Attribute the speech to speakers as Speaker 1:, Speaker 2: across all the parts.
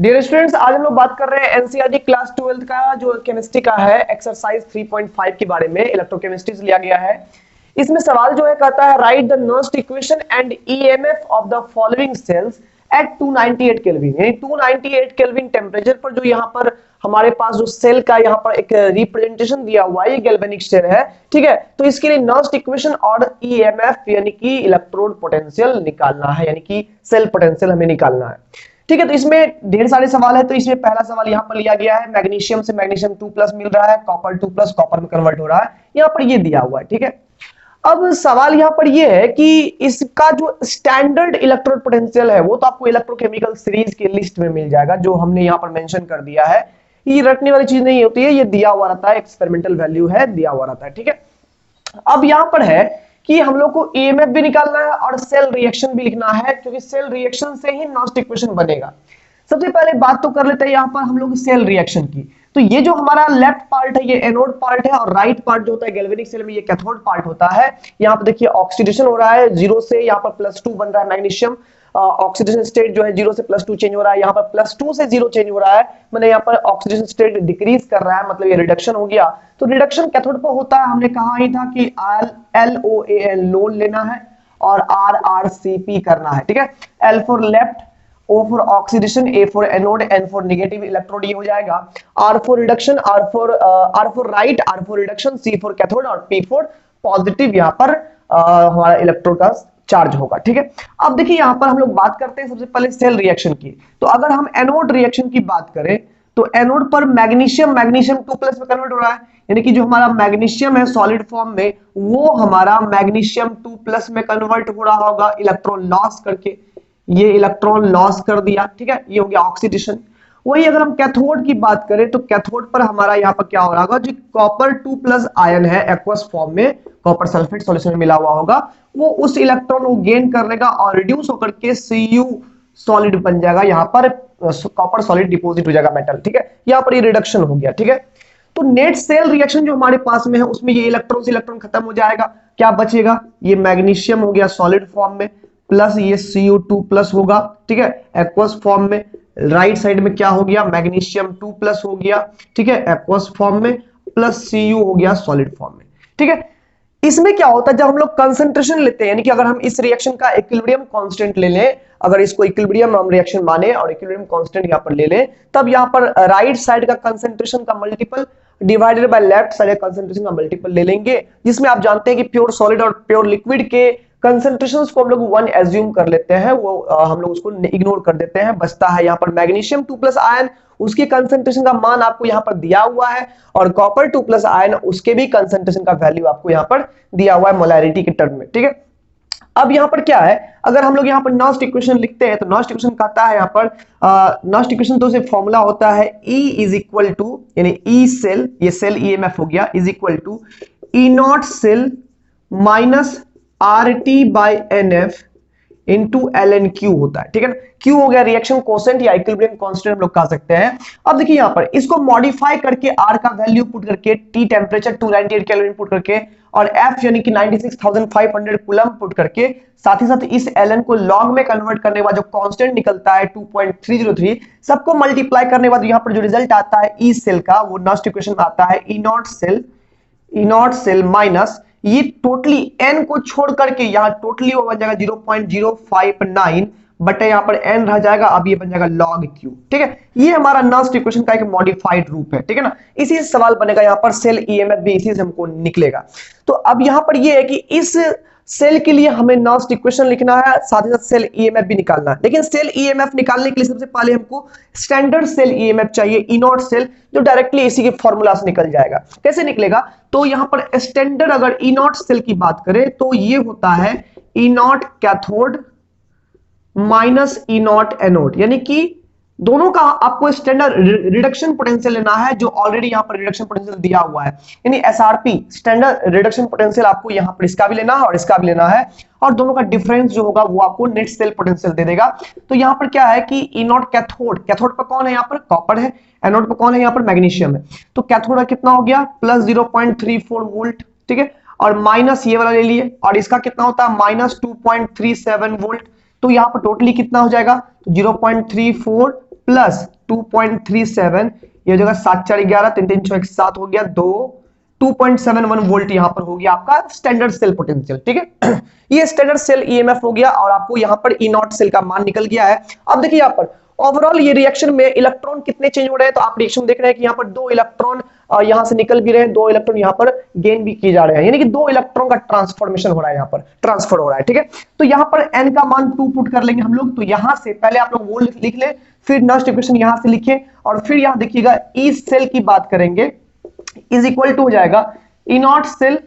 Speaker 1: Dear students, आज हम लोग बात कर रहे हैं एनसीईआरटी क्लास 12 का जो केमिस्ट्री का है एक्सरसाइज 3.5 के बारे में। इलेक्ट्रोकेमिस्ट्री से लिया गया है। इसमें सवाल जो है कहता है write the Nernst equation and EMF of the following cells at 298 kelvin, यानी 298 केल्विन टेम्परेचर पर जो यहाँ पर हमारे पास जो सेल का यहाँ पर एक रिप्रेजेंटेशन दिया हुआ है, ये गैल्वेनिक सेल है, ठीक है। तो इसके लिए नर्स्ट इक्वेशन और ईएमएफ यानी कि इलेक्ट्रोड पोटेंशियल निकालना है, यानी कि सेल पोटेंशियल हमें निकालना है, ठीक है। तो इसमें ढेर सारे सवाल है। तो इसमें पहला सवाल यहाँ पर लिया गया है, मैग्नीशियम से मैग्नीशियम 2+ मिल रहा है, कॉपर 2+ कॉपर में कन्वर्ट हो रहा है, यहाँ पर ये दिया हुआ है, ठीक है। अब सवाल यहाँ पर ये है कि इसका जो स्टैंडर्ड इलेक्ट्रोड पोटेंशियल है वो तो आपको इलेक्ट्रोकेमिकल सीरीज के लिस्ट में मिल जाएगा, जो हमने यहाँ पर मेंशन कर दिया है। ये रटने वाली चीज नहीं होती है, ये दिया हुआ रहता है, एक्सपेरिमेंटल वैल्यू है, दिया हुआ रहता है, ठीक है। अब यहाँ पर है कि हम लोग को ईएमएफ भी निकालना है और सेल रिएक्शन भी लिखना है, क्योंकि सेल रिएक्शन से ही नॉस्ट इक्वेशन बनेगा। सबसे पहले बात तो कर लेते हैं यहाँ पर हम लोग सेल रिएक्शन की। तो ये जो हमारा लेफ्ट पार्ट है ये एनोड पार्ट है, और राइट पार्ट जो होता है गैल्वेनिक सेल में ये कैथोड पार्ट होता है। यहाँ पर देखिए ऑक्सीडेशन हो रहा है, 0 से यहाँ पर +2 बन रहा है मैग्नीशियम। ऑक्सीडेशन स्टेट जो है 0 से +2 चेंज हो रहा है, यहाँ पर +2 से 0 चेंज हो रहा है, मैंने यहाँ पर ऑक्सीडेशन स्टेट डिक्रीज कर रहा है, मतलब ये रिडक्शन हो गया। तो रिडक्शन कैथोड पर होता है, हमने कहा ही था कि LOAL लोन लेना है और RRCP करना है, ठीक है। L for left, O for oxidation, A for anode, N for negative electrode, ये हो जाएगा। R for reduction, R for right, R for reduction, C for cathode और P फॉर पॉजिटिव, यहाँ पर हमारा इलेक्ट्रोड का चार्ज होगा, ठीक है। अब देखिए यहाँ पर हम लोग बात करते हैं सबसे पहले सेल रिएक्शन की। तो अगर हम एनोड रिएक्शन की बात करें तो एनोड पर मैग्नीशियम 2+ में कन्वर्ट हो रहा है, यानी कि जो हमारा मैग्नीशियम है सॉलिड फॉर्म में वो हमारा मैग्नीशियम 2+ में कन्वर्ट हो रहा होगा इलेक्ट्रॉन लॉस करके। ये इलेक्ट्रॉन लॉस कर दिया, ठीक है, ये हो गया ऑक्सीडेशन। वही अगर हम कैथोड की बात करें तो कैथोड पर हमारा यहाँ पर क्या हो रहा होगा, जो कॉपर 2+ आयन है एक्वस फॉर्म में, कॉपर सल्फेट सॉल्यूशन में मिला हुआ होगा, वो उस इलेक्ट्रॉन को गेन कर लेगा और रिड्यूस होकर के Cu सॉलिड बन जाएगा, यहाँ पर कॉपर सॉलिड डिपॉजिट हो जाएगा मेटल, ठीक है। यहाँ पर ये रिडक्शन हो गया, ठीक है। तो नेट सेल रिएक्शन जो हमारे पास में है उसमें ये इलेक्ट्रॉन से इलेक्ट्रॉन खत्म हो जाएगा, क्या बचेगा, ये मैग्नीशियम हो गया सॉलिड फॉर्म में, प्लस ये Cu2+ होगा, ठीक है, एक्वस फॉर्म में। राइट साइड में क्या हो गया, मैग्नीशियम 2+ हो गया, ठीक है, एक्वस फॉर्म में, प्लस Cu हो गया सॉलिड फॉर्म में, ठीक है। इसमें क्या होता है जब हम लोग कंसंट्रेशन लेते हैं, यानी कि अगर हम इस रिएक्शन का इक्विलिब्रियम कांस्टेंट ले लें, अगर इसको इक्विलिब्रियम हम रिएक्शन माने और इक्विलिब्रियम कांस्टेंट यहां पर ले लें, तब यहां पर राइट साइड का कंसंट्रेशन का multiple divided by left side का कंसंट्रेशन का मल्टीपल ले लेंगे, जिसमें आप जानते हैं कि प्योर सॉलिड और प्योर लिक्विड के कंसंट्रेशंस को हम लोग 1 एज्यूम कर लेते हैं, वो हम लोग उसको इग्नोर कर देते हैं। बचता है यहाँ पर मैग्नीशियम 2+ आयन, उसके कंसंट्रेशन का मान आपको यहाँ पर दिया हुआ है, और कॉपर 2+ आयन उसके भी कंसंट्रेशन का वैल्यू आपको यहाँ पर दिया हुआ है मोलैरिटी के टर्म में, ठीक है। अब यहाँ पर क्या है, अगर हम लोग यहाँ पर नॉस्ट इक्वेशन लिखते हैं तो नॉस्ट इक्वेशन कहता है यहाँ पर नॉस्ट इक्वेशन तो सिर्फ फॉर्मूला होता है E इज इक्वल टू, यानी E सेल, ये सेल EMF हो गया, is equal to E0 cell minus RT/NF into LNQ होता है, ठीक है ना। Q हो गया रिएक्शन कोसेंट या इक्विलिब्रियम कांस्टेंट हम लोग कह सकते हैं। अब देखिए यहाँ पर इसको मॉडिफाई करके R का वैल्यू पुट करके, T टेम्परेचर 298 केल्विन पुट करके, और F यानी कि 96,500 कूलम पुट करके, साथ ही साथ इस Ln को लॉग में कन्वर्ट करने के बाद जो कांस्टेंट निकलता है 2.303, सबको मल्टीप्लाई करने के बाद यहाँ पर जो रिजल्ट आता है E सेल का, वो नॉस्ट इक्वेशन आता है E0 सेल माइनस ये टोटली n को छोड़ करके यहाँ टोटली वो बन जाएगा 0.059 बटे यहाँ पर n रह जाएगा, अब ये बन जाएगा log Q, ठीक है। ये हमारा नॉस्ट इक्वेशन का एक मॉडिफाइड रूप है, ठीक है ना। इसी से सवाल बनेगा यहाँ पर, सेल EMF भी इसी से हमको निकलेगा। तो अब यहाँ पर ये है कि इस सेल के लिए हमें नॉस्ट इक्वेशन लिखना है, साथ ही साथ सेल EMF भी निकालना है। लेकिन सेल EMF निकालने के लिए सबसे पहले हमको स्टैंडर्ड सेल EMF चाहिए, E0 सेल, जो डायरेक्टली इसी के फॉर्मूला से निकल जाएगा। कैसे निकलेगा, तो यहाँ पर स्टैंडर्ड अगर E0 सेल की बात करें तो ये होता है E0 cathode minus E0 anode, यानी कि दोनों का आपको स्टैंडर्ड रिडक्शन पोटेंशियल लेना है, जो ऑलरेडी यहाँ पर रिडक्शन पोटेंशियल दिया हुआ है, यानी SRP स्टैंडर्ड रिडक्शन पोटेंशियल आपको यहाँ पर इसका भी लेना है और इसका भी लेना है, और दोनों का डिफरेंस जो होगा वो आपको नेट सेल पोटेंशियल दे देगा। तो यहाँ पर क्या है कि E0 कैथोड पर कौन है, यहाँ पर कॉपर है, एनोड पर कौन है, यहाँ पर मैग्नीशियम है। तो कैथोड का कितना हो गया, प्लस 0.34 वोल्ट, ठीक है, और माइनस ये वाला ले लिए, और इसका कितना होता है माइनस 2.37 वोल्ट। तो यहाँ पर टोटली कितना हो जाएगा, तो 0.34 प्लस 2.37, ये जगह 7 4 11 3 3 6 7 हो गया 2.71 वोल्ट यहां पर हो गया आपका स्टैंडर्ड सेल पोटेंशियल। ठीक है, ये स्टैंडर्ड सेल ईएमएफ हो गया और आपको यहां पर ई नॉट सेल का मान निकल गया है। अब देखिए यहां पर ओवरऑल ये रिएक्शन में इलेक्ट्रॉन कितने चेंज हो रहे हैं, तो आप रिएक्शन देख रहे हैं कि यहाँ पर 2 इलेक्ट्रॉन यहां से निकल भी रहे हैं, 2 इलेक्ट्रॉन यहां पर गेन भी किए जा रहे हैं, यानी कि 2 इलेक्ट्रॉन का ट्रांसफॉर्मेशन हो रहा है, यहां पर ट्रांसफर हो रहा है। ठीक है, तो यहां पर n का मान 2 पुट कर लेंगे हम लोग। तो यहां से पहले आप लोग वो लिख ले, फिर नेक्स्ट इक्वेशन यहां से लिखे और फिर यहां देखिएगा ई सेल की बात करेंगे, इज इक्वल टू हो जाएगा ई नॉट सेल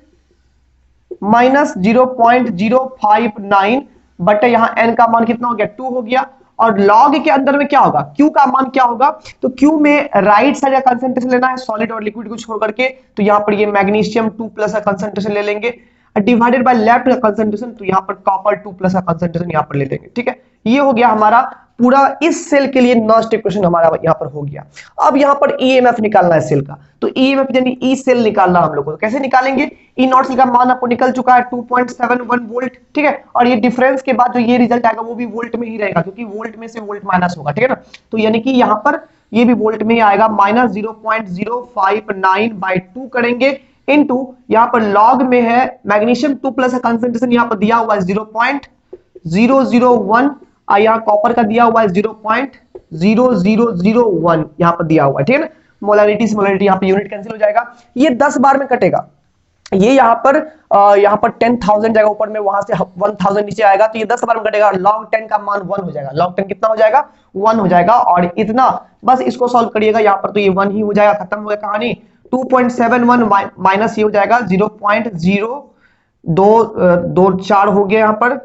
Speaker 1: माइनस 0.059 बटे यहां n का मान कितना हो गया 2 हो गया। और लॉग के अंदर में क्या होगा, Q का मान क्या होगा, तो Q में राइट साइड का कंसंट्रेशन लेना है सॉलिड और लिक्विड को छोड़ करके, तो यहां पर ये मैग्नीशियम 2 प्लस का कंसंट्रेशन ले लेंगे डिवाइडेड बाय लेफ्ट का कंसंट्रेशन, तो यहां पर कॉपर 2 प्लस का कंसंट्रेशन यहां पर ले लेंगे। ठीक है, ये हो गया हमारा पूरा इस सेल के लिए नेक्स्ट इक्वेशन हमारा यहां पर हो गया। अब यहां पर ईएमएफ निकालना है सेल का, तो ईएमएफ यानी ई सेल निकालना हम लोग को, तो कैसे निकालेंगे, ई नॉट सेल का मान आपको निकल चुका है 2.71 वोल्ट। ठीक है, और ये डिफरेंस के बाद जो ये रिजल्ट आएगा वो भी वोल्ट में ही रहेगा, क्योंकि वोल्ट में से वोल्ट माइनस होगा। ठीक है ना, तो यानी कि यहां पर ये भी वोल्ट में ही आएगा, माइनस 0.059/2 करेंगे इनटू यहां पर लॉग में है मैग्नीशियम 2 प्लस का कंसंट्रेशन यहां पर दिया हुआ है 0.001, यहाँ कॉपर का दिया हुआ है 0.0001 यहां पर दिया हुआ है। ठीक है ना, मोलैरिटी से मोलैरिटी यहां पर यूनिट कैंसिल हो जाएगा, ये 10 बार में कटेगा, ये यहां पर 10,000 जाएगा ऊपर में, वहां से 1000 नीचे आएगा, तो ये 10 बार में कटेगा, log 10 का मान 1 हो जाएगा, log 10 कितना हो जाएगा 1 हो जाएगा। और इतना बस इसको सॉल्व करिएगा, यहां पर तो ये 1 ही हो जाएगा, खत्म हो गया कहानी। 2.71 माइनस ये हो जाएगा 0.0224 हो गया यहां पर।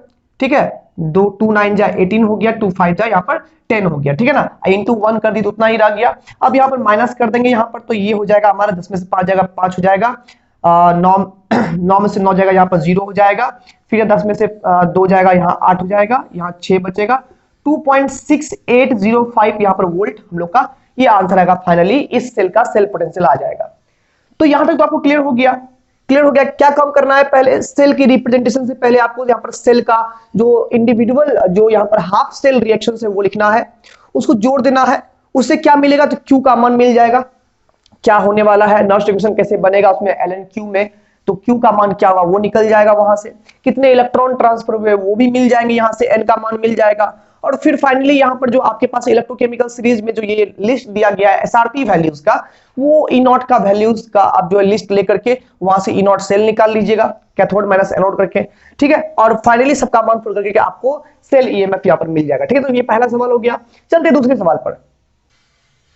Speaker 1: ठीक है, 2 9 जा 18 हो गया, 2 5 जा यहाँ पर 10 हो गया। ठीक है ना, इंटू 1 कर दी तो उतना ही रह गया। अब यहाँ पर माइनस कर देंगे यहाँ पर, तो ये हो जाएगा हमारा 10 में से 5 जाएगा 5 हो जाएगा, 9 में से 9 जाएगा यहाँ पर 0 हो जाएगा, फिर 10 में से 2 जाएगा यहाँ 8 हो जाएगा, यहाँ 6 बचेगा, 2.6805 यहाँ पर वोल्ट हम लोग का ये आंसर आएगा। फाइनली इस सेल का सेल पोटेंशियल आ जाएगा। तो यहां तक तो आपको क्लियर हो गया, क्लियर हो गया। क्या काम करना है, पहले सेल की रिप्रेजेंटेशन से पहले आपको यहाँ पर सेल का जो इंडिविजुअल जो यहाँ पर हाफ सेल रिएक्शन है वो लिखना है, उसको जोड़ देना है, उससे क्या मिलेगा, तो Q का मान मिल जाएगा, क्या होने वाला है, नेक्स्ट इक्वेशन कैसे बनेगा उसमें ln Q में, तो Q का मान क्या होगा वो निकल जाएगा, वहां से कितने इलेक्ट्रॉन ट्रांसफर हुए वो भी मिल जाएंगे, यहां से n का मान मिल जाएगा। और फिर फाइनली यहां पर जो आपके पास इलेक्ट्रोकेमिकल सीरीज में जो ये लिस्ट दिया गया है एसआरपी वैल्यूज का, वो ई नॉट का वैल्यूज का आप जो लिस्ट लेकर के वहां से ई नॉट सेल निकाल लीजिएगा, कैथोड माइनस एनोड करके। ठीक है, और फाइनली सबका मान पुट करके आपको सेल ईएमएफ यहां पर मिल जाएगा। ठीक है, तो ये पहला सवाल हो गया। चलते दूसरे सवाल पर।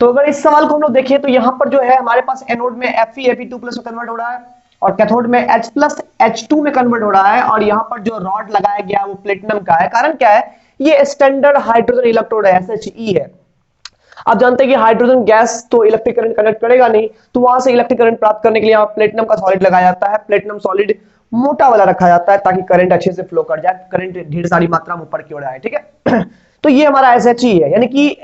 Speaker 1: तो अगर इस सवाल को हम लोग देखें तो यहां पर जो है हमारे पास एनोड में Fe2+ में कन्वर्ट हो रहा है और कैथोड में H+H2 में कन्वर्ट हो रहा है, और यहां पर जो रॉड लगाया गया है वो प्लेटिनम का है। कारण क्या है, ये स्टैंडर्ड हाइड्रोजन इलेक्ट्रोड है, SHE है। आप जानते हैं कि हाइड्रोजन गैस तो इलेक्ट्रिक करंट कंडक्ट करेगा नहीं, तो वहां से इलेक्ट्रिक करंट प्राप्त करने के लिए यहाँ प्लेटिनम का सॉलिड लगाया जाता है। प्लेटिनम सॉलिड मोटा वाला रखा जाता है ताकि करंट अच्छे से फ्लो कर जाए, करंट ढेर सारी मात्रा में ऊपर की ओर आए। ठीक है, तो ये हमारा SHE है, यानी कि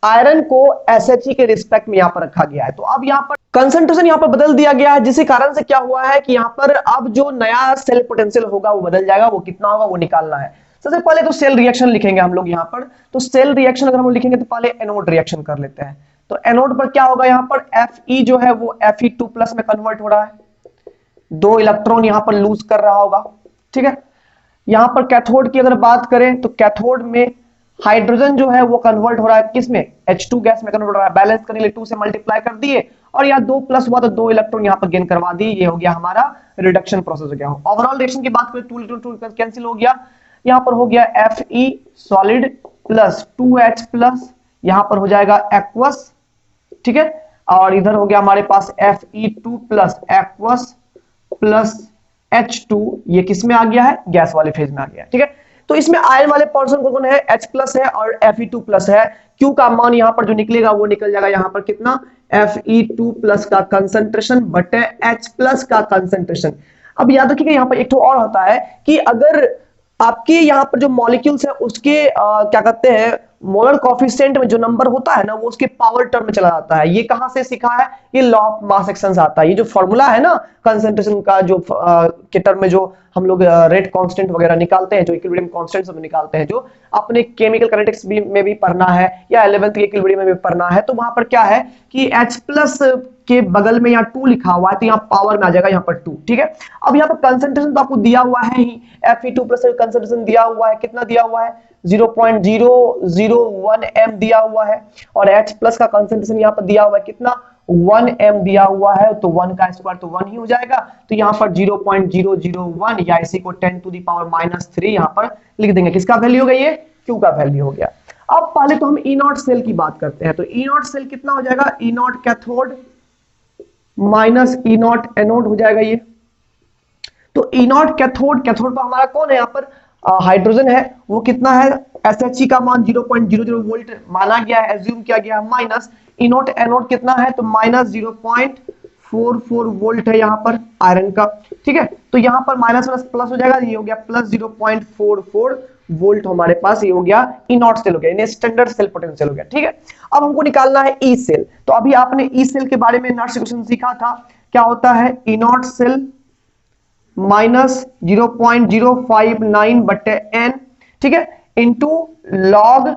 Speaker 1: आयरन को SHE के रिस्पेक्ट में यहाँ पर रखा गया है। तो अब यहाँ पर कंसंट्रेशन यहाँ पर बदल दिया गया है, जिसके कारण से क्या हुआ है कि यहाँ पर अब जो नया सेल पोटेंशियल होगा वो बदल जाएगा, वो कितना होगा वो निकालना है। सबसे पहले तो सेल रिएक्शन लिखेंगे हम लोग यहाँ पर। तो सेल रिएक्शन अगर हम लिखेंगे तो पहले एनोड रिएक्शन कर लेते हैं। तो एनोड पर क्या होगा, यहाँ पर Fe जो है वो Fe2+ में कन्वर्ट हो रहा है, 2 इलेक्ट्रॉन यहाँ पर लूज कर रहा होगा। ठीक है, यहाँ पर कैथोड की अगर बात करें तो कैथोड में हाइड्रोजन जो है वो कन्वर्ट हो रहा है किसमें, H2 गैस में कन्वर्ट हो रहा है। बैलेंस करने के लिए 2 से मल्टीप्लाई कर दिए और यहाँ 2+ हुआ तो 2 इलेक्ट्रॉन यहाँ पर गेन करवा दिए, ये हो गया हमारा रिडक्शन प्रोसेस हो गया। ओवरऑल रिएक्शन की बात करें 2 कैंसिल हो गया, यहाँ पर हो गया Fe सॉलिड प्लस 2H+, यहाँ पर हो जाएगा एक्वस। ठीक है, और इधर हो गया हमारे पास Fe2+ एक्वस प्लस H2, ये किस में आ गया है, गैस वाले फेज में आ गया। ठीक है, तो इसमें आयरन वाले पर्सन कौन है, H+ है और Fe2+ है। Q का मान यहाँ पर जो निकलेगा वो निकल जाएगा यहाँ पर कितना, Fe2+ का कंसंट्रेशन बटे H+ का कंसंट्रेशन। अब याद रखिएगा यहाँ पर एक तो और होता है कि अगर आपके यहाँ पर जो मॉलिक्यूल्स है उसके क्या कहते हैं मोलर कॉफिशिएंट में जो नंबर होता है ना वो उसके पावर टर्म में चला जाता है। ये कहां से सीखा है? ये लॉ ऑफ मास एक्शन से आता है। ये जो फॉर्मूला है ना कंसंट्रेशन का, जो के टर्म में जो हम लोग रेट कांस्टेंट वगैरह निकालते हैं, जो इक्विलिब्रियम कांस्टेंट सब निकालते हैं, जो अपने केमिकल काइनेटिक्स में भी पढ़ना है या 11th के इक्विलिब्रियम में भी पढ़ना है, तो वहां पर क्या है कि H+ के बगल में यहाँ 2 लिखा हुआ है, तो यहाँ पावर में आ जाएगा यहाँ पर 2। ठीक है, अब यहाँ पर कंसंट्रेशन तो आपको दिया हुआ है ही, Fe2+ का कंसंट्रेशन दिया हुआ है, कितना दिया हुआ है? 0.001 m दिया हुआ है, और H+ का कंसंट्रेशन यहाँ पर दिया हुआ है कितना? 1 m दिया हुआ है, तो 1 का स्क्वायर तो 1 ही हो जाएगा, तो यहाँ पर 0.001 या इसी को 10⁻³ यहाँ पर लिख देंगे। किसका वैल्यू हो गया? ये Q का वैल्यू हो गया। अब पहले तो हम E0 सेल की बात करते हैं, तो E0 सेल कितना हो जाएगा? E0 cathode minus E0 anode हो जाएगा ये। तो E0 कैथोड, कैथोड पर हमारा कौन है यहाँ पर? हाइड्रोजन है, वो कितना है? SHE का मान 0.00 वोल्ट माना गया है, एज्यूम किया गया है, माइनस E0 एनोड कितना है? तो माइनस 0.44 वोल्ट है यहाँ पर आयरन का। ठीक है, तो यहाँ पर माइनस प्लस प्लस हो जाएगा, ये हो गया प्लस 0.44 वोल्ट हमारे पास, ये हो गया E0 सेल हो गया, स्टैंडर्ड सेल पोटेंशियल हो गया। ठीक है, अब हमको निकालना है ई सेल। तो अभी आपने ई सेल के बारे में नर्स क्वेश्चन सीखा था, क्या होता है? E0 सेल माइनस 0.059 बटे n, ठीक है, इंटू लॉग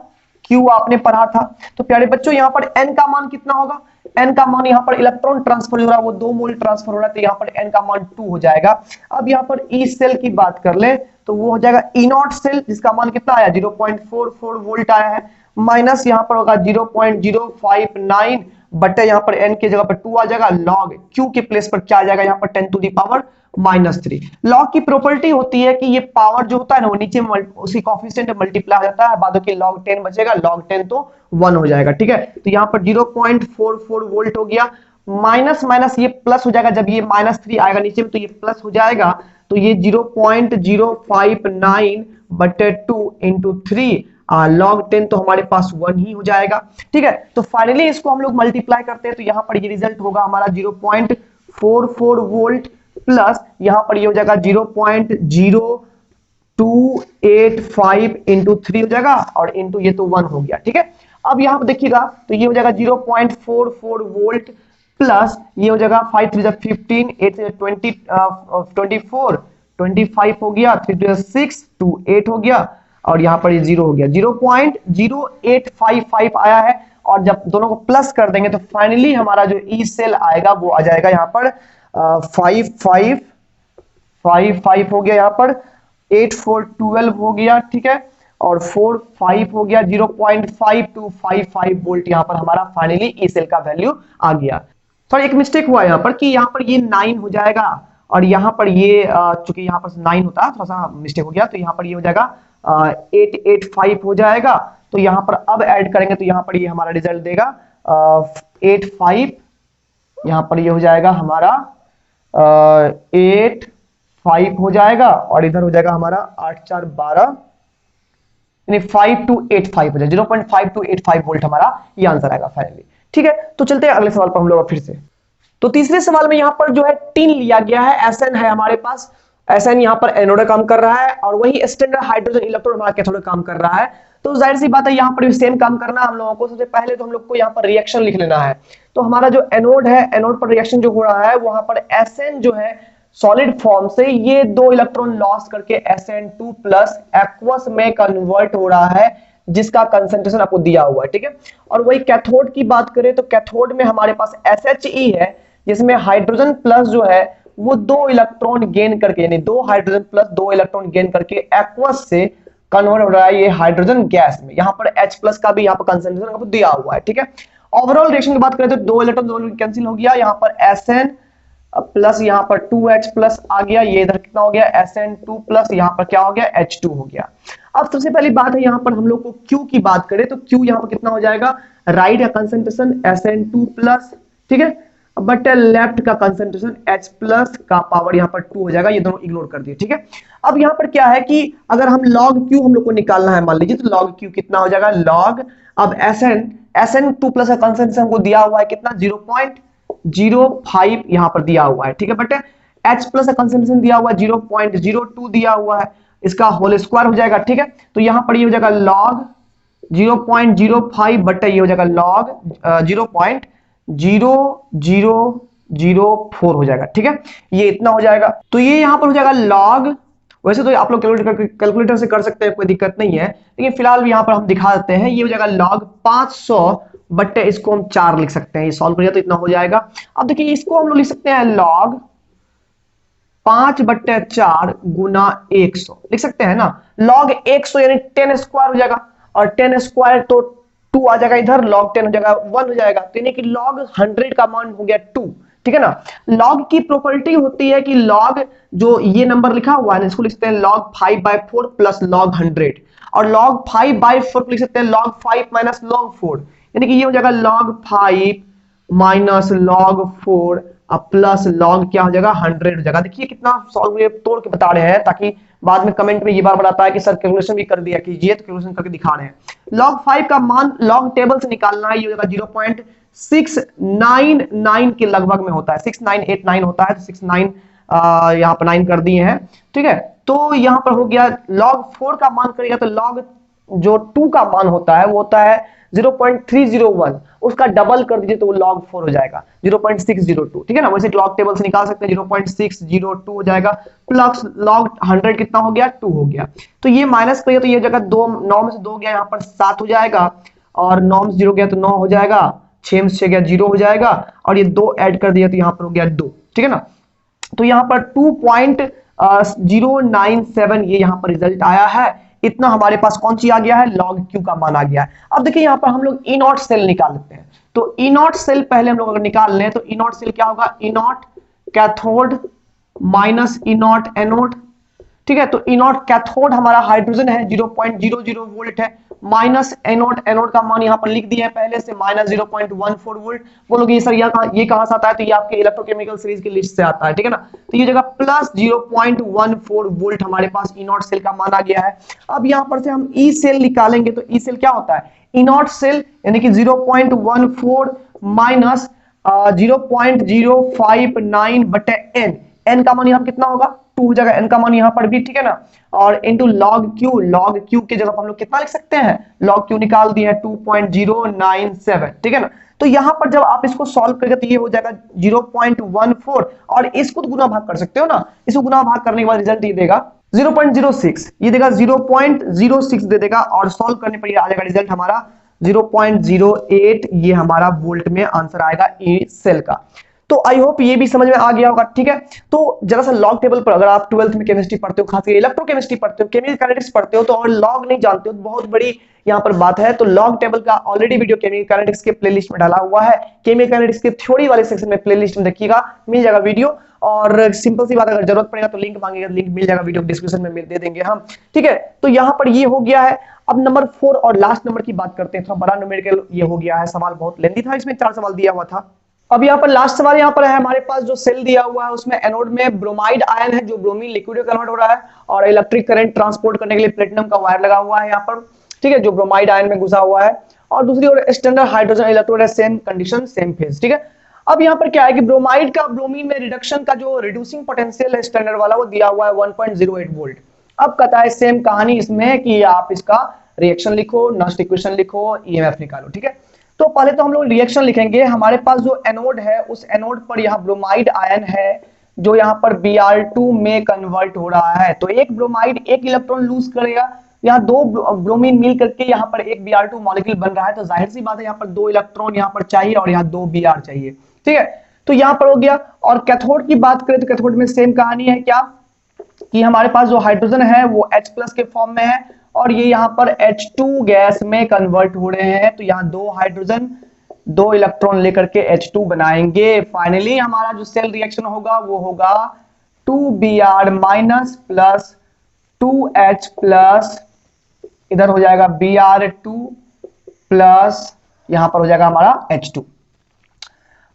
Speaker 1: Q आपने पढ़ा था। तो प्यारे बच्चों यहाँ पर n का मान कितना होगा? n का मान यहाँ पर इलेक्ट्रॉन ट्रांसफर हो रहा है, वो 2 मोल ट्रांसफर हो रहा है, तो यहाँ पर n का मान 2 हो जाएगा। अब यहाँ पर ई सेल की बात कर ले तो वो हो जाएगा E0 सेल, जिसका मान कितना आया? 0.44 वोल्ट आया है, माइनस यहाँ पर होगा 0.059 बटे यहाँ पर n की जगह पर 2 आ जाएगा, लॉग Q के प्लेस पर क्या आ जाएगा? यहाँ पर 10⁻³ लॉग की प्रॉपर्टी होती है कि ये पावर जो होता है ना वो नीचे उसी कोएफिशिएंट में मल्टीप्लाई हो जाता है, बाद में लॉग 10 बचेगा, लॉग 10 तो 1 हो जाएगा। ठीक है, तो यहाँ पर 0.44 वोल्ट हो गया, माइनस माइनस ये प्लस हो जाएगा, जब ये -3 आएगा नीचे में तो ये प्लस हो जाएगा, तो ये 0.059 बटे 2 इंटू 3 लॉग 10 तो हमारे पास 1 ही हो जाएगा। ठीक है, तो फाइनली इसको हम लोग मल्टीप्लाई करते हैं तो यहाँ पर ये रिजल्ट होगा हमारा 0.44 वोल्ट प्लस यहाँ पर ये हो जाएगा 0.0285 इंटू 3 हो जाएगा, और इंटू ये तो 1 हो गया। ठीक है, अब यहाँ पर देखिएगा तो ये हो जाएगा 0.44 वोल्ट प्लस ये हो जाएगा 5 3 15 8 20 24 25 हो गया, 3 6 2 8 हो गया, और यहाँ पर ये 0 हो गया, 0.0855 आया है। और जब दोनों को प्लस कर देंगे तो फाइनली हमारा जो ई सेल आएगा वो आ जाएगा यहाँ पर 5555 हो गया, यहाँ पर 8412 हो गया। ठीक है, और 45 हो गया, 0.5255 वोल्ट यहाँ पर हमारा फाइनली ई सेल का वैल्यू आ गया। सॉरी, एक मिस्टेक हुआ यहाँ पर कि यहाँ पर ये 9 हो जाएगा, और यहाँ पर ये चूंकि यहाँ पर 9 होता है, थोड़ा सा मिस्टेक हो गया, तो यहाँ पर ये हो जाएगा 885 हो जाएगा। तो यहाँ पर अब ऐड करेंगे तो यहाँ पर ये हमारा रिजल्ट देगा 85, यहाँ पर ये हो जाएगा हमारा 85 हो जाएगा, और इधर हो जाएगा हमारा 8 4 12, यानी 5285 हो जाएगा, 0.5285 वोल्ट हमारा ये आंसर आएगा फाइनली। ठीक है, तो चलते हैं अगले सवाल पर हम लोग फिर से। तो तीसरे सवाल में यहाँ पर जो है टिन लिया गया है, Sn है हमारे पास, Sn यहाँ पर एनोड काम कर रहा है, और वही स्टैंडर्ड हाइड्रोजन इलेक्ट्रोड हमारा कैथोड काम कर रहा है। तो जाहिर सी बात है यहाँ पर भी सेम काम करना है हम लोगों को। सबसे पहले तो हम लोग को यहाँ पर रिएक्शन लिख लेना है। तो हमारा जो एनोड है, एनोड पर रिएक्शन जो हो रहा है वहां पर Sn जो है सॉलिड फॉर्म से ये 2 इलेक्ट्रॉन लॉस करके Sn2 प्लस एक्वस में कन्वर्ट हो रहा है, जिसका कंसंट्रेशन आपको दिया हुआ है। ठीक है, और वही कैथोड की बात करें तो कैथोड में हमारे पास SHE है, जिसमें हाइड्रोजन प्लस जो है वो 2 इलेक्ट्रॉन गेन करके, यानी 2 हाइड्रोजन प्लस 2 इलेक्ट्रॉन गेन करके एक्वस से कन्वर्ट हो रहा है ये हाइड्रोजन गैस में। यहाँ पर H+ का भी यहाँ पर कंसंट्रेशन आपको दिया हुआ है। ठीक है, ओवरऑल रिएक्शन की बात करें तो 2 इलेक्ट्रॉन कैंसिल हो गया, यहाँ पर Sn प्लस यहाँ पर 2H+ आ गया, ये इधर कितना हो गया Sn2 प्लस यहाँ पर क्या हो गया H2 हो गया। अब सबसे पहली बात है यहाँ पर हम लोग को Q की बात करें तो Q यहाँ पर कितना हो जाएगा? राइट का कंसंट्रेशन Sn2 प्लस, ठीक है, बट लेफ्ट का कंसंट्रेशन H+ का पावर यहाँ पर 2 हो जाएगा, ये दोनों इग्नोर कर दिए। ठीक है, अब यहाँ पर क्या है कि अगर हम log Q हम लोग को निकालना है, मान लीजिए, तो log Q कितना हो जाएगा? log, अब Sn2 प्लस का कंसंट्रेशन को दिया हुआ है कितना? 0.05 यहाँ पर दिया हुआ है। ठीक है, बट H+ का कंसंट्रेशन दिया हुआ है 0.02 दिया हुआ है, इसका होल स्क्वायर हो जाएगा। ठीक है, तो यहाँ पर ये हो जाएगा log 0.05 बट्टा ये हो जाएगा log 0.0004 हो जाएगा। ठीक है, ये इतना हो जाएगा। तो ये यहां पर हो जाएगा log, वैसे तो आप लोग कैलकुलेटर से कर सकते हैं, कोई दिक्कत नहीं है, लेकिन फिलहाल यहां पर हम दिखा देते हैं। ये हो जाएगा log 500 बट्टे इसको हम 4 लिख सकते हैं। ये सॉल्व करिए तो इतना हो जाएगा। अब देखिए इसको हम लोग लिख सकते हैं log 5/4 गुना 100 लिख सकते हैं ना। log 100 यानी 10 स्क्वायर हो जाएगा, और 10 स्क्वायर तो 2 आ जाएगा इधर, log 10 हो जाएगा 1 हो जाएगा, तो यानी कि log 100 का मान हो गया 2। ठीक है ना। log की प्रॉपर्टी होती है कि log जो ये नंबर लिखा हुआ है इसको लिख सकते हैं log 5/4 प्लस log 100, और log 5/4 लिख सकते हैं log 5 माइनस log 4, यानी कि ये हो जाएगा log 5 minus log 4 plus log क्या हो जाएगा 100 हो जाएगा। देखिए कितना सॉल्व तोड़ के बता रहे हैं, ताकि बाद में कमेंट में ये बार आता है कि सर कैलकुलेशन भी कर दिया कीजिए, तो कैलकुलेशन करके दिखा रहे हैं। log 5 का मान log टेबल से निकालना है, ये हो जाएगा 0.699 के लगभग में होता है, 6989 होता है, तो 69 यहाँ पर 9 कर दिए हैं। ठीक है, तो यहाँ पर हो गया log 4 का मान करेगा तो log जो 2 का मान होता है वो होता है 0.301, उसका डबल कर दीजिए तो वो log 4 हो जाएगा 0.602। ठीक है ना, वैसे log टेबल से निकाल सकते हैं 0.602 हो जाएगा, प्लस log 100 कितना हो गया 2 हो गया। तो ये माइनस करिए तो ये जगह 2 9 में से 2 गया, यहाँ पर 7 हो जाएगा, और 9 में से 0 गया तो 9 हो जाएगा, 6 में से 6 गया 0 हो जाएगा, और ये 2 ऐड कर दिया तो यहाँ पर हो गया 2। ठीक है ना, तो यहाँ पर 2.097 ये यहाँ पर रिजल्ट आया है। इतना हमारे पास कौन सी आ गया है, log Q का मान आ गया है। अब देखिए यहाँ पर हम लोग E नॉट सेल निकाल लेते हैं। तो E नॉट सेल पहले हम लोग अगर निकाल लें तो E नॉट सेल क्या होगा, E not cathode minus E not anode. ठीक है, तो E नॉट कैथोड हमारा हाइड्रोजन है 0.00 वोल्ट है, माइनस एनोड, एनोड का मान यहाँ पर लिख दिया है पहले से माइनस 0.14 वोल्ट। बोलोगे सर ये कहां से आता है, तो ये आपके इलेक्ट्रोकेमिकल सीरीज की लिस्ट से आता है। ठीक है ना, तो ये जगह प्लस 0.14 वोल्ट हमारे पास ई नॉट सेल का मान आ गया है। अब यहाँ पर से हम ई सेल निकालेंगे तो ई सेल क्या होता है, ई नॉट सेल यानी कि 0.14 माइनस 0.059 बटे एन, एन का मान यहाँ कितना होगा 2 हो जाएगा, एन का मान यहाँ पर भी। ठीक है ना, और into log Q, log Q के जगह हम लोग कितना लिख सकते हैं, log Q निकाल दिए 2.097। ठीक है ना, तो यहाँ पर जब आप इसको सॉल्व करेंगे तो ये हो जाएगा 0.14, और इसको गुना भाग कर सकते हो ना, इसको गुना भाग करने के बाद रिजल्ट ये देगा 0.06, ये देगा 0.06 दे देगा, और सॉल्व करने पर ये आ जाएगा रिजल्ट हमारा 0.08, ये हमारा वोल्ट में आंसर आएगा ई सेल का। तो आई होप ये भी समझ में आ गया होगा। ठीक है, तो जरा सा लॉग टेबल पर अगर आप 12th में केमिस्ट्री पढ़ते हो, खासकर इलेक्ट्रोकेमिस्ट्री पढ़ते हो, केमिकल काइनेटिक्स पढ़ते हो, तो और लॉग नहीं जानते हो तो बहुत बड़ी यहाँ पर बात है। तो लॉग टेबल का ऑलरेडी वीडियो केमिकल काइनेटिक्स के प्लेलिस्ट में डाला हुआ है, केमिकल काइनेटिक्स के थ्योरी वाले सेक्शन में प्लेलिस्ट में देखिएगा, मिल जाएगा वीडियो। और सिंपल सी बात, अगर जरूरत पड़ेगा तो लिंक मांगेगा, लिंक मिल जाएगा, वीडियो डिस्क्रिप्शन में दे देंगे हम। ठीक है, तो यहाँ पर ये हो गया है। अब नंबर 4 और लास्ट नंबर की बात करते हैं, थोड़ा बड़ा न्यूमेरिकल ये हो गया है, सवाल बहुत लेंथी था, इसमें 4 सवाल दिया हुआ था। अब यहाँ पर लास्ट सवाल यहाँ पर है हमारे पास, जो सेल दिया हुआ है उसमें एनोड में ब्रोमाइड आयन है जो ब्रोमीन लिक्विड में कन्वर्ट हो रहा है, और इलेक्ट्रिक करंट ट्रांसपोर्ट करने के लिए प्लेटिनम का वायर लगा हुआ है यहाँ पर। ठीक है, जो ब्रोमाइड आयन में घुसा हुआ है, और दूसरी ओर स्टैंडर्ड हाइड्रोजन इलेक्ट्रोड है, सेम कंडीशन सेम फेज। ठीक है, अब यहाँ पर क्या है कि ब्रोमाइड का ब्रोमीन में रिडक्शन का जो रिड्यूसिंग पोटेंशियल है स्टैंडर्ड वाला, वो दिया हुआ है 1.08 वोल्ट। अब कहता है सेम कहानी इसमें कि आप इसका रिएक्शन लिखो, नस्ट इक्वेशन लिखो, ईएमएफ निकालो। ठीक है, तो पहले तो हम लोग रिएक्शन लिखेंगे। हमारे पास जो एनोड है उस एनोड पर यहाँ ब्रोमाइड आयन है जो यहाँ पर Br2 में कन्वर्ट हो रहा है, तो एक ब्रोमाइड एक इलेक्ट्रॉन लूज करेगा, यहाँ 2 ब्रोमीन मिल करके यहाँ पर एक Br2 मॉलिक्यूल बन रहा है, तो जाहिर सी बात है यहाँ पर 2 इलेक्ट्रॉन यहाँ पर चाहिए और यहाँ 2 Br चाहिए। ठीक है, तो यहाँ पर हो गया। और कैथोड की बात करें तो कैथोड में सेम कहानी है, क्या कि हमारे पास जो हाइड्रोजन है वो H+ के फॉर्म में है, और ये यहाँ पर H2 गैस में कन्वर्ट हो रहे हैं, तो यहाँ 2 हाइड्रोजन 2 इलेक्ट्रॉन लेकर के H2 बनाएंगे। फाइनली हमारा जो सेल रिएक्शन होगा वो होगा 2Br minus plus 2H plus, इधर हो जाएगा Br2 प्लस, यहाँ पर हो जाएगा हमारा H2।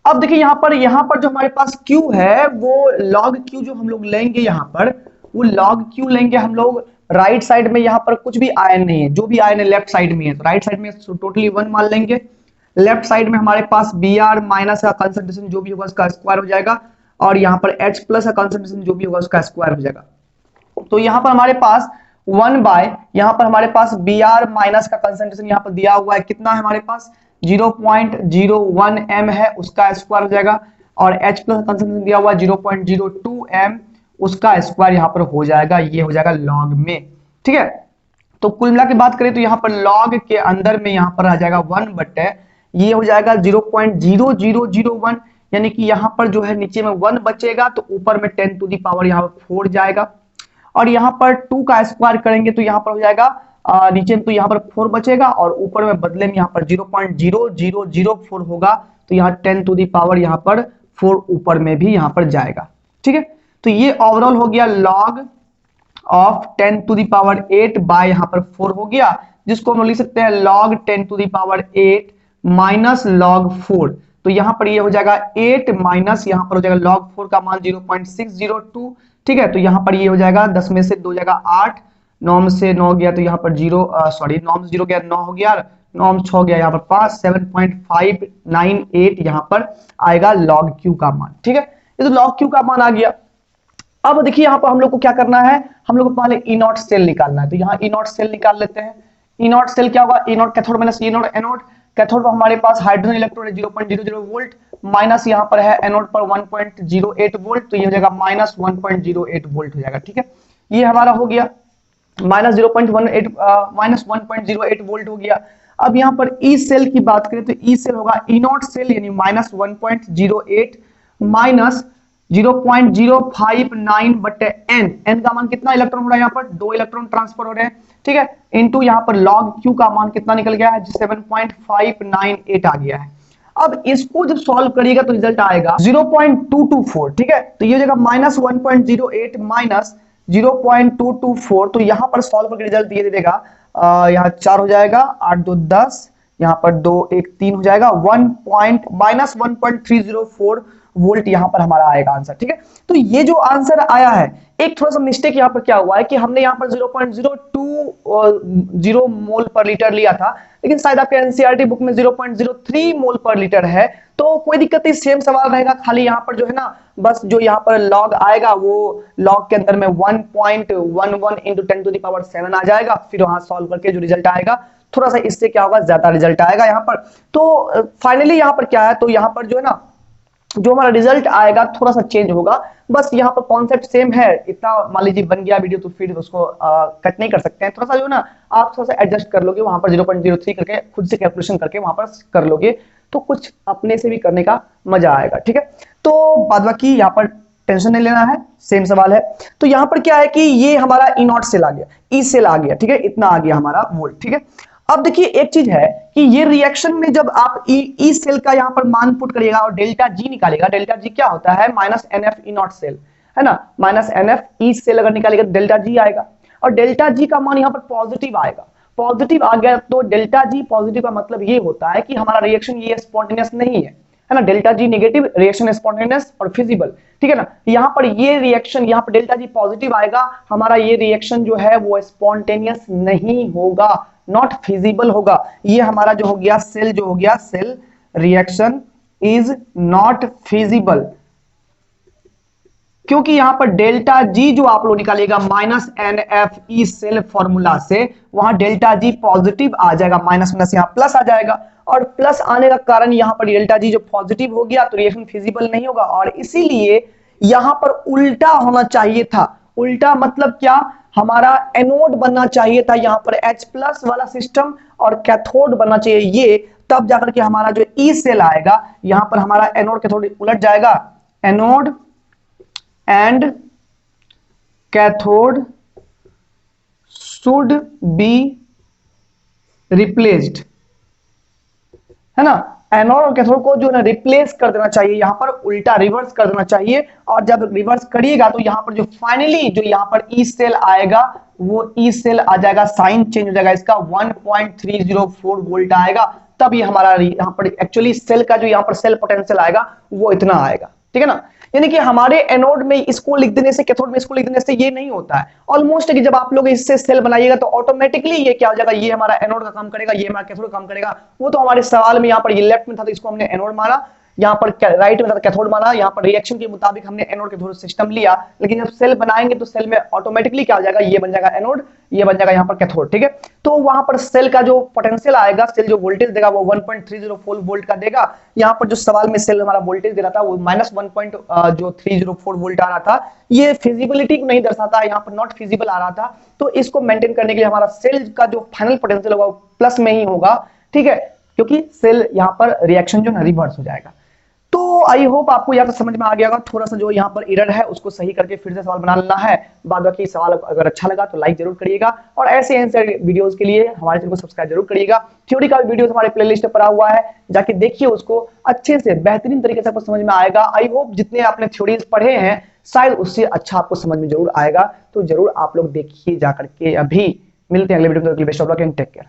Speaker 1: अब देखिए यहाँ पर जो हमारे पास Q है वो log Q जो हम लोग लेंगे, यहाँ पर वो log Q लेंगे हम लोग। राइट साइड में यहाँ पर कुछ भी आयन नहीं है, जो भी आयन है लेफ्ट साइड में है, तो राइट साइड में टोटली 1 मान लेंगे। लेफ्ट साइड में हमारे पास Br माइनस का कंसंट्रेशन जो भी होगा उसका स्क्वायर हो जाएगा, और यहाँ पर H+ का कंसंट्रेशन जो भी होगा उसका स्क्वायर हो जाएगा। तो यहाँ पर हमारे पास 1 बाय यहाँ पर हमारे पास Br माइनस का कंसंट्रेशन यहाँ पर दिया हुआ है, कितना है हमारे पास 0.01 m है, उसका स्क्वायर हो जाएगा, और H प्लस कंसंट्रेशन दिया हुआ है 0.02 m, उसका स्क्वायर यहाँ पर हो जाएगा, ये हो जाएगा लॉग में। ठीक है, तो कुल मिला के बात करें तो यहाँ पर लॉग के अंदर में यहाँ पर आ जाएगा 1 बटे ये हो जाएगा 0.0001, यानी कि यहाँ पर जो है नीचे में 1 बचेगा तो ऊपर में 10 टू दी पावर यहाँ पर 4 जाएगा, और यहाँ पर 2 का स्क्वायर करेंगे तो यहाँ पर हो जाएगा नीचे में तो यहाँ पर 4 बचेगा, और ऊपर में बदले में यहाँ पर 0.0004 होगा, तो यहाँ 10 टू दी पावर यहाँ पर 4 ऊपर में भी यहाँ पर जाएगा। ठीक है, तो ये ओवरऑल हो गया log of 10 to the power 8 by यहाँ पर 4 हो गया, जिसको हम लिख सकते हैं log 10 to the power 8 minus log 4। तो यहाँ पर ये हो जाएगा 8 माइनस यहाँ पर हो जाएगा लॉग 4 का मान 0.602। ठीक है, तो यहाँ पर ये हो जाएगा 10 में से 2 जाएगा 8, 9 में से 9 गया तो यहाँ पर 9 में 0 गया 9 हो गया, 9 में 6 गया यहाँ पर 5, 7.598 यहाँ पर आएगा लॉग क्यू का मान। ठीक है, ये तो लॉग क्यू का मान आ गया। अब देखिए यहाँ पर हम लोग को क्या करना है, हम लोग को पहले ई नॉट सेल निकालना है, तो यहाँ ई नॉट सेल निकाल लेते हैं। ई नॉट सेल क्या होगा, E not cathode minus E not anode. Cathode पर हमारे पास हाइड्रोजन इलेक्ट्रॉन है 0.00 वोल्ट, माइनस यहाँ पर है एनोड पर 1.08 वोल्ट, तो ये हो जाएगा माइनस 1.08 वोल्ट हो जाएगा। ठीक है, ये हमारा हो गया माइनस 1.08 वोल्ट हो गया। अब यहाँ पर ई सेल की बात करें तो ई सेल होगा ई नॉट सेल यानी माइनस 1.08 माइनस 0.059 बटे एन, एन का मान कितना इलेक्ट्रॉन हो रहा है, यहाँ पर 2 इलेक्ट्रॉन ट्रांसफर हो रहे हैं। ठीक है, इनटू यहाँ पर लॉग क्यू का मान कितना निकल गया है 7.598 आ गया है। अब इसको जब सॉल्व करिएगा तो रिजल्ट आएगा 0.224। ठीक है, तो ये हो जाएगा माइनस 1.08 माइनस 0.224, तो यहाँ पर सॉल्व करके रिजल्ट ये दे देगा यहाँ 4 हो जाएगा, 8 2 10, यहाँ पर 2 1 3 हो जाएगा, माइनस 1.304 वोल्ट यहाँ पर हमारा आएगा आंसर। ठीक है, तो ये जो आंसर आया है, एक थोड़ा सा मिस्टेक यहाँ पर क्या हुआ है कि हमने यहाँ पर 0.020 मोल पर लीटर लिया था, लेकिन शायद आपके एनसीईआरटी बुक में 0.03 मोल पर लीटर है, तो कोई दिक्कत नहीं, सेम सवाल रहेगा, खाली यहाँ पर जो है ना बस जो यहाँ पर लॉग आएगा वो लॉग के अंदर में 1.11 इंटू 10 टू द पावर 7 आ जाएगा, फिर वहां सॉल्व करके जो रिजल्ट आएगा थोड़ा सा इससे क्या होगा ज्यादा रिजल्ट आएगा यहाँ पर। तो फाइनली यहाँ पर क्या है, तो यहाँ पर जो है ना जो हमारा रिजल्ट आएगा थोड़ा सा चेंज होगा, बस यहाँ पर कॉन्सेप्ट सेम है, इतना मान लीजिए बन गया वीडियो तो फिर उसको कट नहीं कर सकते हैं, थोड़ा सा जो ना आप थोड़ा सा एडजस्ट कर लोगे, वहां पर 0.03 करके खुद से कैलकुलेशन करके वहां पर कर लोगे तो कुछ अपने से भी करने का मजा आएगा। ठीक है, तो बाद बाकी यहाँ पर टेंशन नहीं लेना है, सेम सवाल है। तो यहाँ पर क्या है कि ये हमारा ई नॉट सेल आ गया, ई सेल आ गया। ठीक है, इतना आ गया हमारा वोल्ट। ठीक है, अब देखिए एक चीज है कि ये रिएक्शन में जब आप ई सेल का यहाँ पर मान पुट करिएगा और डेल्टा जी निकालेगा, डेल्टा जी क्या होता है minus N F E naught cell है ना, minus N F E cell अगर निकालेगा डेल्टा जी आएगा, और डेल्टा जी का मान यहाँ पर पॉजिटिव आएगा, पॉजिटिव आ गया तो डेल्टा जी पॉजिटिव का मतलब ये होता है कि हमारा रिएक्शन ये स्पॉन्टेनियस नहीं है ना, delta G negative, reaction spontaneous और फिजिबल। ठीक है ना, यहाँ पर ये रिएक्शन यहाँ पर डेल्टा जी पॉजिटिव आएगा, हमारा ये रिएक्शन जो है वो स्पॉन्टेनियस नहीं होगा, नॉट फिजिबल होगा। ये हमारा जो हो गया सेल, जो हो गया cell reaction is not feasible, क्योंकि यहां पर डेल्टा जी जो आप लोग निकालिएगा minus N F E cell formula से, वहां डेल्टा जी पॉजिटिव आ जाएगा, माइनस माइनस यहां प्लस आ जाएगा, और प्लस आने का कारण यहां पर डेल्टा जी जो पॉजिटिव हो गया तो रिएक्शन फिजिबल नहीं होगा, और इसीलिए यहां पर उल्टा होना चाहिए था। उल्टा मतलब क्या, हमारा एनोड बनना चाहिए था यहाँ पर H प्लस वाला सिस्टम, और कैथोड बनना चाहिए ये, तब जाकर के हमारा जो ई सेल आएगा यहाँ पर हमारा एनोड कैथोड उलट जाएगा, anode and cathode should be replaced, है ना, एनोड और कैथोड को जो है रिप्लेस कर देना चाहिए, यहाँ पर उल्टा रिवर्स कर देना चाहिए, और जब रिवर्स करिएगा तो यहाँ पर जो फाइनली जो यहाँ पर ई सेल आएगा वो ई सेल आ जाएगा, साइन चेंज हो जाएगा इसका, 1.304 वोल्ट आएगा, तब ये हमारा यहाँ पर एक्चुअली सेल का जो यहाँ पर सेल पोटेंशियल आएगा वो इतना आएगा। ठीक है ना, यानी कि हमारे एनोड में इसको लिख देने से, कैथोड में इसको लिख देने से ये नहीं होता है ऑलमोस्ट, कि जब आप लोग इससे सेल बनाइएगा तो ऑटोमेटिकली ये क्या हो जाएगा, ये हमारा एनोड का काम करेगा, ये हमारा कैथोड का काम करेगा। वो तो हमारे सवाल में यहाँ पर ये लेफ्ट में था तो इसको हमने एनोड मारा, यहाँ पर राइट में कैथोड माना, यहाँ पर रिएक्शन के मुताबिक हमने एनोड कैथोड सिस्टम लिया, लेकिन जब सेल बनाएंगे तो सेल में ऑटोमेटिकली क्या हो जाएगा, ये बन जाएगा एनोड, ये बन जाएगा यहाँ पर कैथोड, ठीक है। तो वहां पर सेल का जो पोटेंशियल आएगा, सेल जो वोल्टेज देगा वो 1.304 वोल्ट का देगा। यहाँ पर जो सवाल में सेल हमारा वोल्टेज दे रहा था वो -1.304 वोल्ट आ रहा था, ये फिजिबिलिटी को नहीं दर्शाता, यहाँ पर नॉट फिजिबल आ रहा था। तो इसको मेंटेन करने के लिए हमारा सेल का जो फाइनल पोटेंशियल होगा वो प्लस में ही होगा, ठीक है, क्योंकि सेल यहाँ पर रिएक्शन जो है रिवर्स हो जाएगा। तो आई होप आपको यहाँ पर समझ में आ गया होगा। थोड़ा सा जो यहाँ पर एरर है उसको सही करके फिर से सवाल बना लेना है। बाद बाकी सवाल अगर अच्छा लगा तो लाइक जरूर करिएगा, और ऐसे वीडियोस के लिए हमारे चैनल को सब्सक्राइब जरूर करिएगा। थ्योरी का वीडियो हमारे प्लेलिस्ट में पड़ा हुआ है, जाके देखिए उसको, अच्छे से बेहतरीन तरीके से आपको समझ में आएगा। आई होप जितने आपने थ्योरीज पढ़े हैं शायद उससे अच्छा आपको समझ में जरूर आएगा, तो जरूर आप लोग देखिए जा करके। अभी मिलते हैं अगले वीडियो में, best of luck and take care.